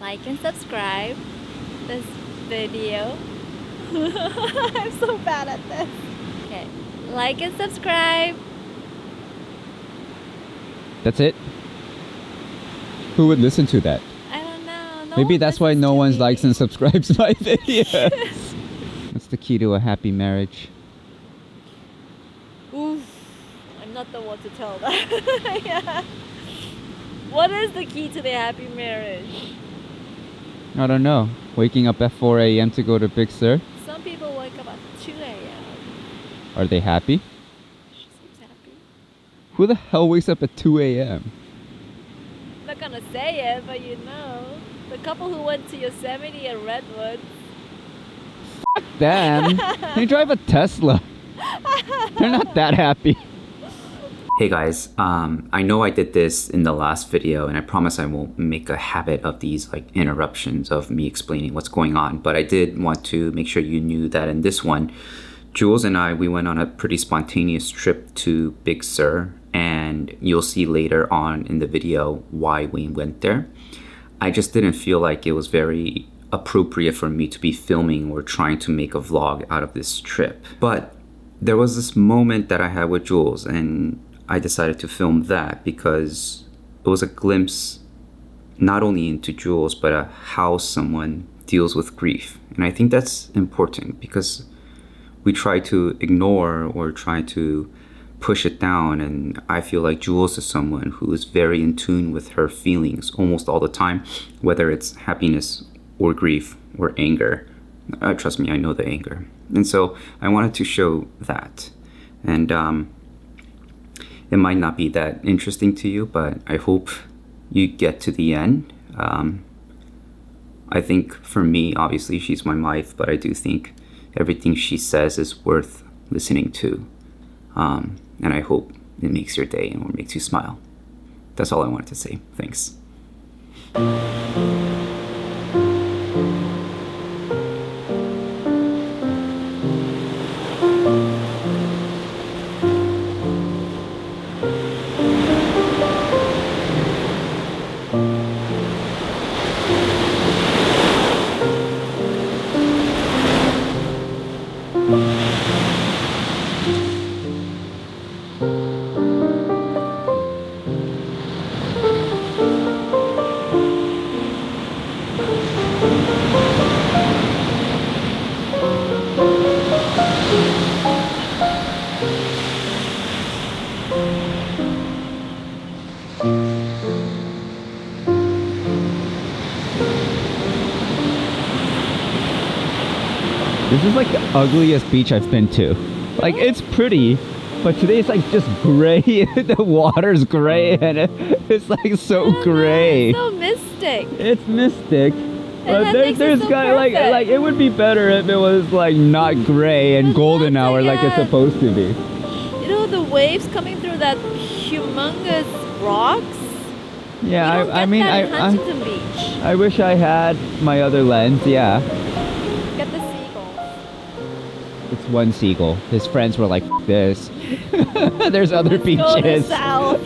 like and subscribe this video. I'm so bad at this. Okay, like and subscribe. That's it? Who would listen to that? I don't know. No Maybe one that's why listens no to one me. likes and subscribes my videos. That's the key to a happy marriage. Oof, I'm not the one to tell that. Yeah. What is the key to the happy marriage? I don't know. Waking up at 4 a.m. to go to Big Sur? Some people wake up at 2 a.m. Are they happy? She seems happy. Who the hell wakes up at 2 a.m.? I'm not gonna say it, but you know. The couple who went to Yosemite and Redwood. Damn. They drive a Tesla. They're not that happy. Hey guys, I know I did this in the last video and I promise I won't make a habit of these like interruptions of me explaining what's going on, but I did want to make sure you knew that in this one, Jules and I, we went on a pretty spontaneous trip to Big Sur, and you'll see later on in the video why we went there. I just didn't feel like it was very appropriate for me to be filming or trying to make a vlog out of this trip. But there was this moment that I had with Jules, and I decided to film that because it was a glimpse not only into Jules, but how someone deals with grief. And I think that's important because we try to ignore or try to push it down. And I feel like Jules is someone who is very in tune with her feelings almost all the time, whether it's happiness or grief or anger. Trust me, I know the anger. And so I wanted to show that. And it might not be that interesting to you, but I hope you get to the end. I think for me, obviously, she's my wife, but I do think everything she says is worth listening to. And I hope it makes your day or makes you smile. That's all I wanted to say. Thanks. This is like the ugliest beach I've been to. Like, it's pretty, but today it's like just gray. The water's gray and it's like so gray. It's so mystic. It's mystic. But that makes it there's so kind of like it would be better if it was like not gray and golden hour like it's supposed to be. You know the waves coming through that humongous rocks? Yeah, You don't I mean, get that in Huntington Beach. I wish I had my other lens. Yeah, Get the seagulls. it's one seagull. His friends were like, "F this." There's other Go to beaches. south.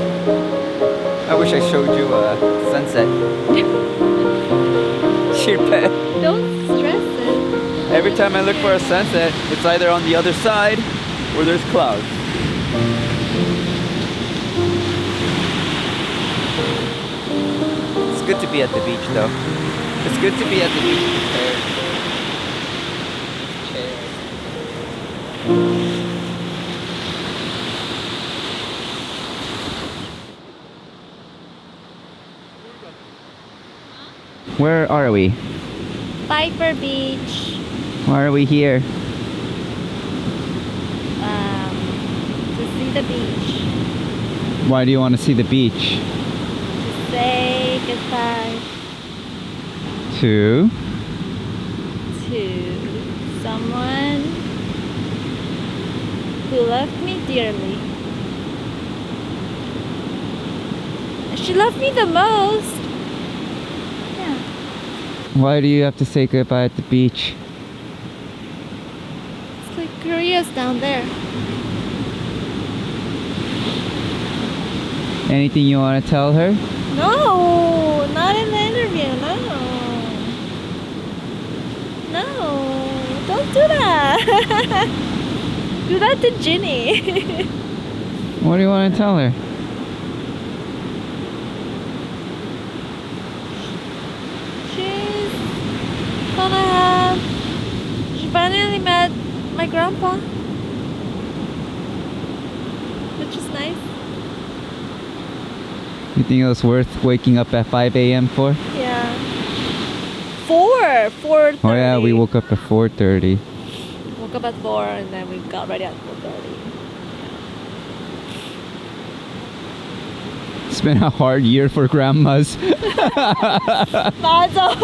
I wish I showed you a sunset. Sheer pet. Don't stress it. Every time I look for a sunset, it's either on the other side or there's clouds. It's good to be at the beach though. It's good to be at the beach with chairs. Where are we? Viper Beach. Why are we here? To see the beach. Why do you want to see the beach? To say goodbye To to someone who loved me dearly. She loved me the most. Yeah. Why do you have to say goodbye at the beach? It's like Korea's down there. Anything you want to tell her? No, not in the interview. No. No, don't do that. Do that to Ginny. What do you want to tell her? She finally met my grandpa, which is nice. You think it was worth waking up at 5 a.m. for? Yeah. 4:30. Oh yeah, we woke up at 4:30. Woke up at 4 and then we got ready at 4:30. It's been a hard year for grandmas. 맞아.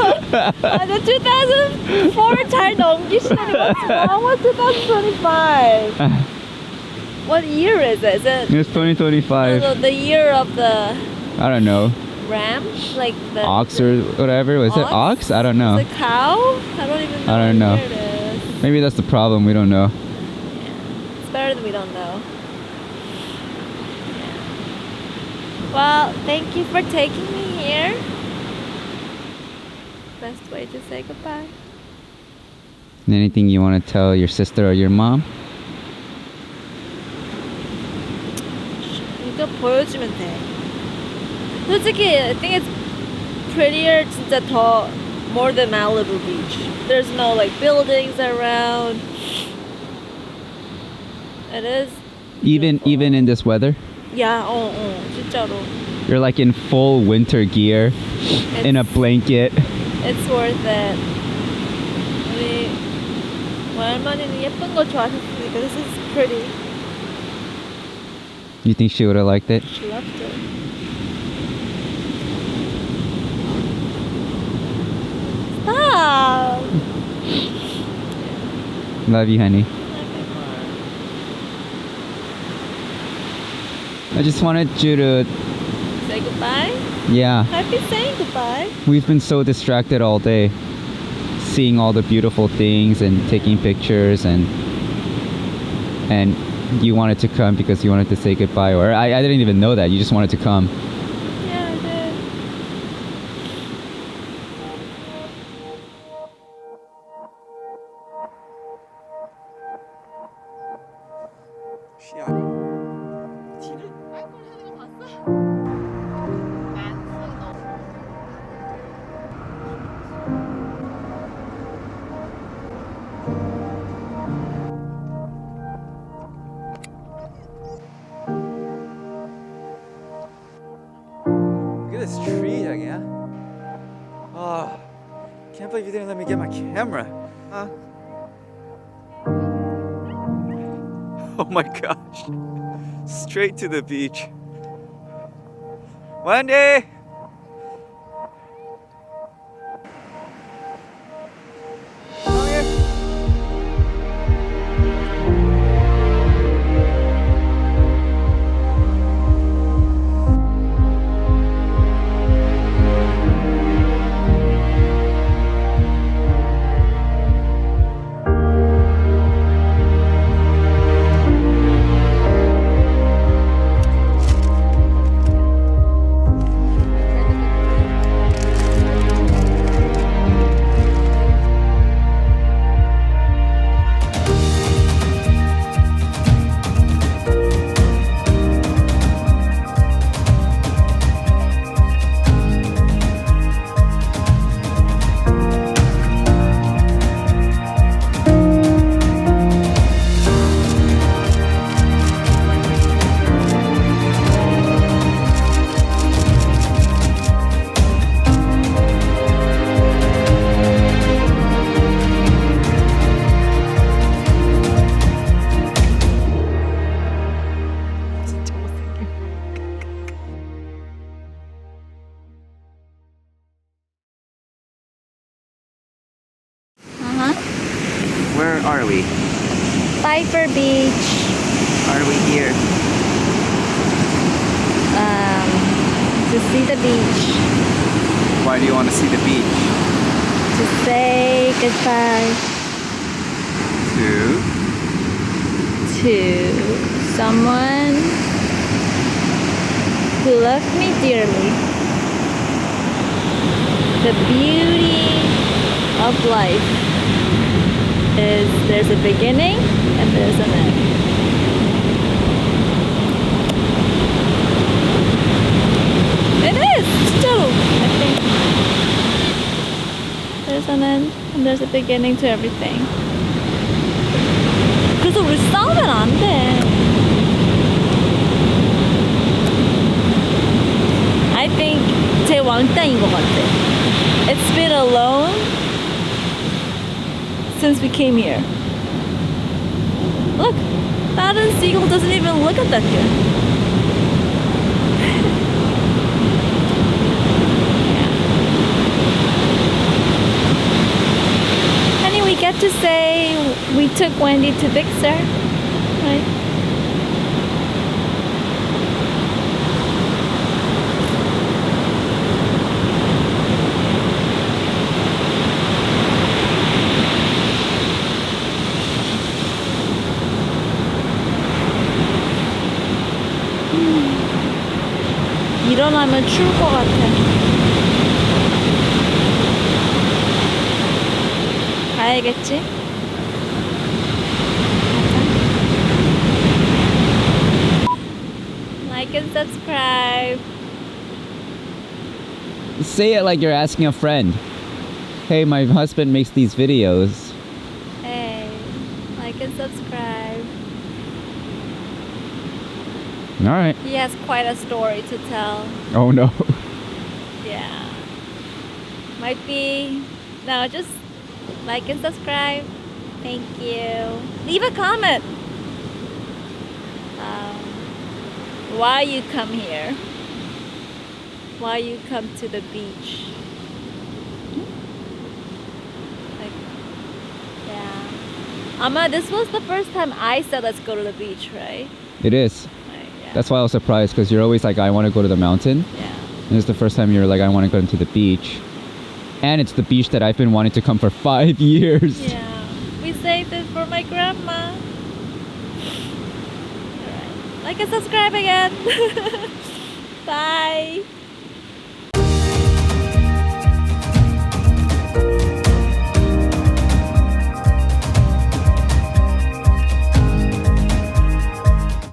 맞아. 2004 잘 넘기시더니 what's wrong with 2025? What year is it? Is it It's 2025. the year of the I don't know. ram? Like the Ox or whatever. Was it ox? I don't know. The cow? I don't even know. I don't know. What year it is. Maybe that's the problem. We don't know. It's better than we don't know. Well, thank you for taking me here. Best way to say goodbye. Anything you want to tell your sister or your mom? 이거 보여주면 돼. 솔직히, I think it's prettier 진짜 더 more than Malibu Beach. There's no like buildings around. It is. Even in this weather? Yeah, 진짜로. You're like in full winter gear, in a blanket. It's worth it. 우리 할머니는 예쁜 거 좋아하셨으니까 this is pretty. You think she would have liked it? She loved it. Stop! Love you, honey. I just wanted you to, Say goodbye? yeah. I've been saying goodbye. We've been so distracted all day, seeing all the beautiful things and taking pictures, and you wanted to come because you wanted to say goodbye, or I didn't even know that. You just wanted to come. Yeah, I did. Look at this tree, yeah? Oh, can't believe you didn't let me get my camera. Huh? Oh my gosh. Straight to the beach. Wendy! Come here. Where are we? Piper Beach. Why are we here? To see the beach. Why do you want to see the beach? say goodbye to someone who loved me dearly. The beauty of life is there's a beginning and there's an end. It is still, I think. There's an end and there's a beginning to everything. 그래서 우리 싸우면 안 돼. I think 제 왕따인 것 같아. It's been alone since we came here. Look, that seagull doesn't even look at that good. Honey, we get to say we took Wendy to Big Sur, right? 일어나면 추울 것 같아. 가야겠지? Like and subscribe. Say it like you're asking a friend. Hey, my husband makes these videos. Hey, like and subscribe. All right. He has quite a story to tell. Oh no. Yeah. Might be. No, just like and subscribe. Thank you. Leave a comment. Why you come here? Why you come to the beach? Like, yeah. This was the first time I said let's go to the beach, right? It is. Yeah. That's why I was surprised, because you're always like, I want to go to the mountain. Yeah. And it's the first time you're like, I want to go to the beach. And it's the beach that I've been wanting to come for 5 years. Yeah. We saved it for my grandma. Alright. Like and subscribe again. Bye.